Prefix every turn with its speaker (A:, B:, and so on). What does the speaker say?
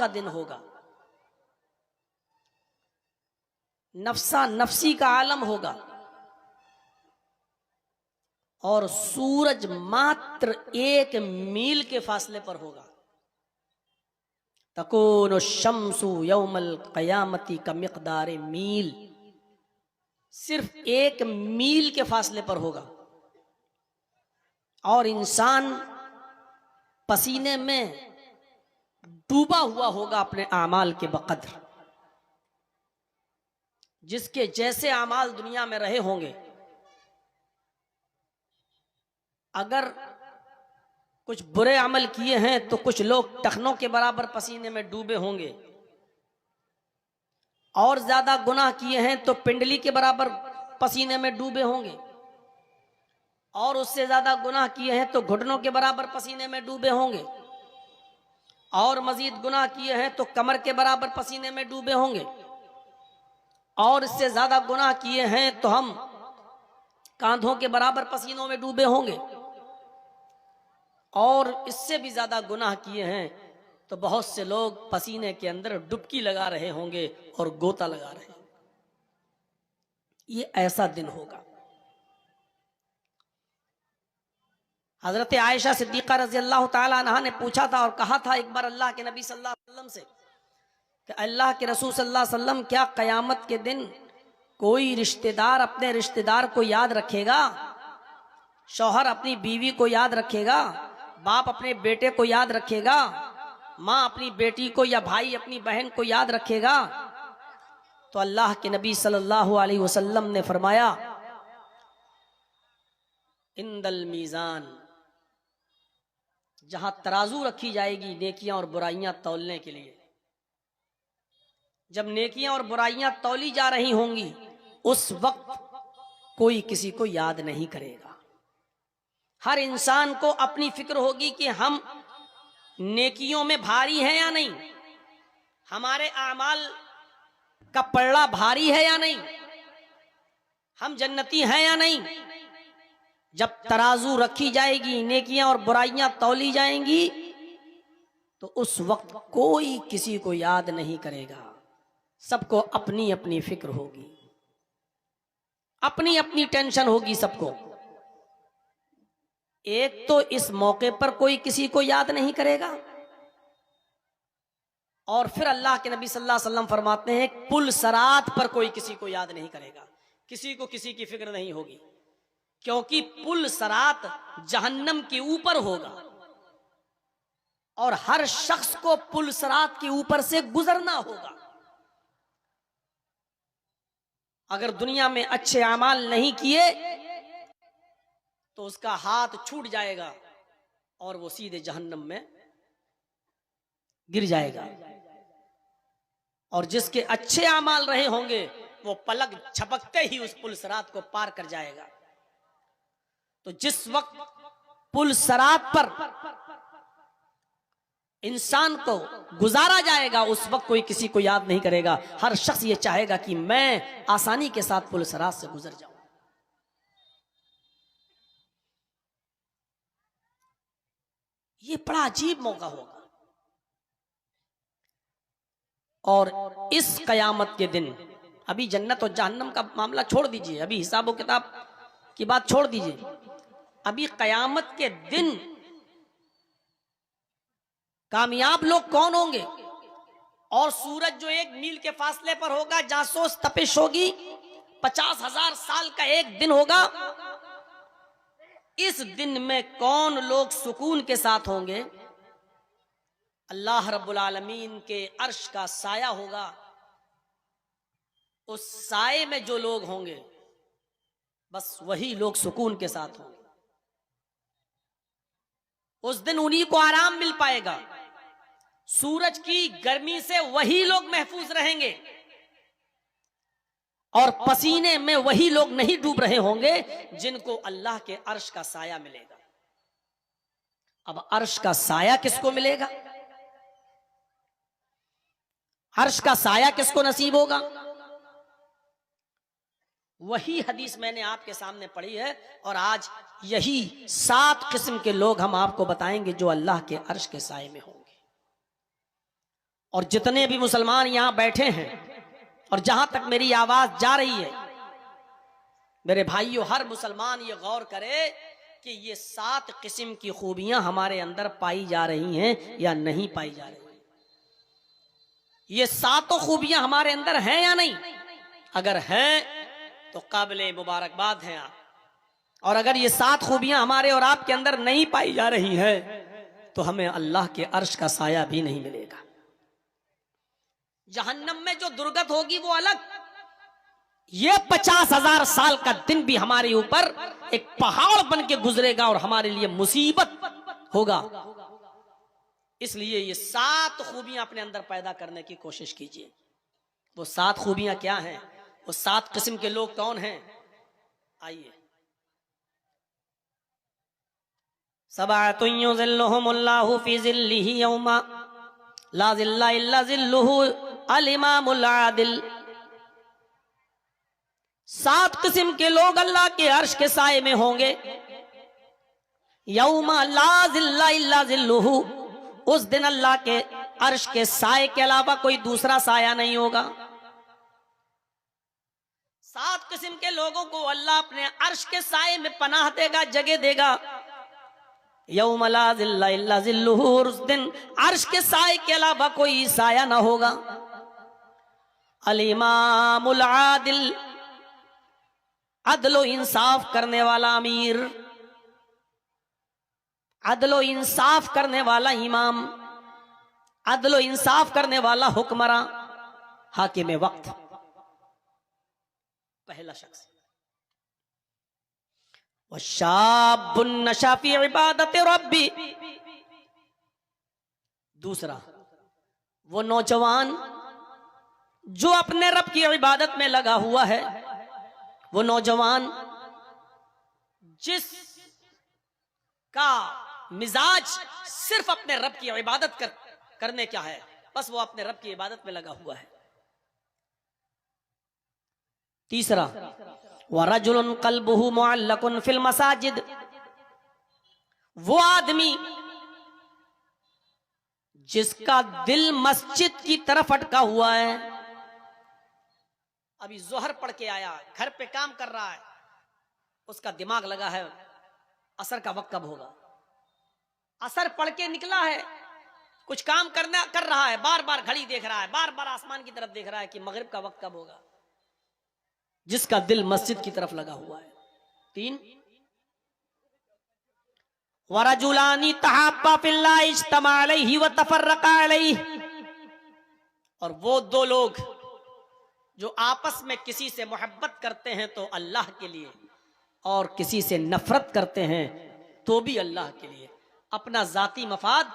A: का दिन होगा, नफसा नफसी का आलम होगा, और सूरज मात्र 1 मील के फासले पर होगा। तकूनु शम्सु यौमल क़यामती का मिक़दार मील, सिर्फ 1 मील के फासले पर होगा। और इंसान पसीने में डूबा हुआ होगा अपने आमाल के बकद्र। जिसके जैसे आमाल दुनिया में रहे होंगे, अगर कुछ बुरे अमल किए हैं तो कुछ लोग टखनों के बराबर पसीने में डूबे होंगे, और ज्यादा गुनाह किए हैं तो पिंडली के बराबर पसीने में डूबे होंगे, और उससे ज्यादा गुनाह किए हैं तो घुटनों के बराबर पसीने में डूबे होंगे, और मजीद गुनाह किए हैं तो कमर के बराबर पसीने में डूबे होंगे, और इससे ज्यादा गुनाह किए हैं तो हम कांधों के बराबर पसीनों में डूबे होंगे, और इससे भी ज्यादा गुनाह किए हैं तो बहुत से लोग पसीने के अंदर डुबकी लगा रहे होंगे और गोता लगा रहे होंगे। ये ऐसा दिन होगा। हजरत आयशा सिद्दीक़ा रज़ी अल्लाह ताला अन्हा ने पूछा था और कहा था एक बार अल्लाह के नबी सल्लल्लाहु अलैहि वसल्लम से कि अल्लाह के रसूल सल्लल्लाहु अलैहि वसल्लम, क्या क़यामत के दिन कोई रिश्तेदार अपने रिश्तेदार को याद रखेगा? शौहर अपनी बीवी को याद रखेगा? बाप अपने बेटे को याद रखेगा? माँ अपनी बेटी को या भाई अपनी बहन को याद रखेगा? तो अल्लाह के नबी सल्लल्लाहु अलैहि वसल्लम ने फरमाया, इंदल मीज़ान, जहां तराजू रखी जाएगी नेकियां और बुराइयां तौलने के लिए, जब नेकियां और बुराइयां तौली जा रही होंगी उस वक्त कोई किसी को याद नहीं करेगा। हर इंसान को अपनी फिक्र होगी कि हम नेकियों में भारी हैं या नहीं, हमारे आमाल का पल्ला भारी है या नहीं, हम जन्नती हैं या नहीं। जब तराजू रखी जाएगी, नेकियां और बुराइयां तौली जाएंगी, तो उस वक्त कोई किसी को याद नहीं करेगा। सबको अपनी अपनी फिक्र होगी, अपनी अपनी टेंशन होगी सबको। एक तो इस मौके पर कोई किसी को याद नहीं करेगा, और फिर अल्लाह के नबी सल्लल्लाहु अलैहि वसल्लम फरमाते हैं पुल सरात पर कोई किसी को याद नहीं करेगा, किसी को किसी की फिक्र नहीं होगी, क्योंकि पुल सरात जहन्नम के ऊपर होगा और हर शख्स को पुल सरात के ऊपर से गुजरना होगा। अगर दुनिया में अच्छे अमाल नहीं किए तो उसका हाथ छूट जाएगा और वो सीधे जहन्नम में गिर जाएगा, और जिसके अच्छे अमाल रहे होंगे वो पलक झपकते ही उस पुल सरात को पार कर जाएगा। तो जिस वक्त पुल सरात पर इंसान को गुजारा जाएगा उस वक्त कोई किसी को याद नहीं करेगा। हर शख्स ये चाहेगा कि मैं आसानी के साथ पुल सरात से गुजर जाऊं। ये बड़ा अजीब मौका होगा। और इस कयामत के दिन, अभी जन्नत और जहन्नम का मामला छोड़ दीजिए, अभी हिसाब व किताब की बात छोड़ दीजिए, अभी कयामत के दिन कामयाब लोग कौन होंगे? और सूरज जो 1 मील के फासले पर होगा, जहां सोच तपिश होगी, 50,000 साल का एक दिन होगा, इस दिन में कौन लोग सुकून के साथ होंगे? अल्लाह रब्बुल आलमीन के अर्श का साया होगा, उस साये में जो लोग होंगे बस वही लोग सुकून के साथ होंगे। उस दिन उन्हीं को आराम मिल पाएगा। सूरज की गर्मी से वही लोग महफूज रहेंगे और पसीने में वही लोग नहीं डूब रहे होंगे जिनको अल्लाह के अर्श का साया मिलेगा। अब अर्श का साया किसको मिलेगा? अर्श का साया किसको नसीब होगा? वही हदीस मैंने आपके सामने पढ़ी है, और आज यही 7 किस्म के लोग हम आपको बताएंगे जो अल्लाह के अर्श के साये में होंगे। और जितने भी मुसलमान यहां बैठे हैं और जहां तक मेरी आवाज जा रही है, मेरे भाइयों, हर मुसलमान ये गौर करे कि ये 7 किस्म की खूबियां हमारे अंदर पाई जा रही हैं या नहीं पाई जा रही। ये 7 खूबियां हमारे अंदर हैं या नहीं? अगर हैं तो काबिले मुबारकबाद हैं आप। और अगर ये 7 खूबियां हमारे और आपके अंदर नहीं पाई जा रही हैं तो हमें अल्लाह के अर्श का साया भी नहीं मिलेगा। जहन्नम में जो दुर्गत होगी वो अलग। ये 50,000 साल का दिन भी हमारे ऊपर एक पहाड़ बन के गुजरेगा और हमारे लिए मुसीबत होगा। इसलिए ये 7 खूबियां अपने अंदर पैदा करने की कोशिश कीजिए। वो 7 खूबियां क्या हैं? वो 7 किस्म के लोग कौन हैं? आइए। सबअतुन युज़िल्लुहुमुल्लाहु फी ज़िल्लिही यौमा ला ज़िल्ला इल्ला ज़िल्लुहु अल इमामुल आदिल। 7 किस्म के लोग अल्लाह के अर्श के साए में होंगे। यौमा ला ज़िल्ला इल्ला ज़िल्लुहु, उस दिन अल्लाह के अर्श के साए के अलावा कोई दूसरा साया नहीं होगा। 7 किस्म के लोगों को अल्लाह अपने अर्श के साए में पनाह देगा, जगह देगा। यौम ला ज़िल्ला इल्ला ज़िल्लुहु, उस दिन अर्श के साए के अलावा कोई साया ना होगा। अल इमामुल आदिल, अदलो इंसाफ करने वाला अमीर, अदलो इंसाफ करने वाला इमाम, अदलो इंसाफ करने वाला हुक्मरान, हाकिम वक्त। पहला शख्स। वशाबुन नशा फी इबादत रब्बी, दूसरा वो नौजवान जो अपने रब की इबादत में लगा हुआ है। वो नौजवान जिस का मिजाज सिर्फ अपने रब की इबादत करने क्या है, बस वो अपने रब की इबादत में लगा हुआ है। तीसरा, वरजुलुन क़ल्बुहु मुअल्लकुन फिल मसाजिद, वो आदमी जिसका दिल मस्जिद की तरफ अटका हुआ है। अभी जोहर पढ़ के आया, घर पे काम कर रहा है, उसका दिमाग लगा है असर का वक्त कब होगा। असर पढ़ के निकला है, कुछ काम कर रहा है, बार बार घड़ी देख रहा है, बार बार आसमान की तरफ देख रहा है कि मगरिब का वक्त कब होगा। जिसका दिल मस्जिद की तरफ लगा हुआ है। 3, वरजुलानी तहाब्बा फिल्लाह इज्तमा अलैहि व तफर्रका अलैहि, और वो 2 लोग जो आपस में किसी से मोहब्बत करते हैं तो अल्लाह के लिए, और किसी से नफरत करते हैं तो भी अल्लाह के लिए, अपना जाती मफाद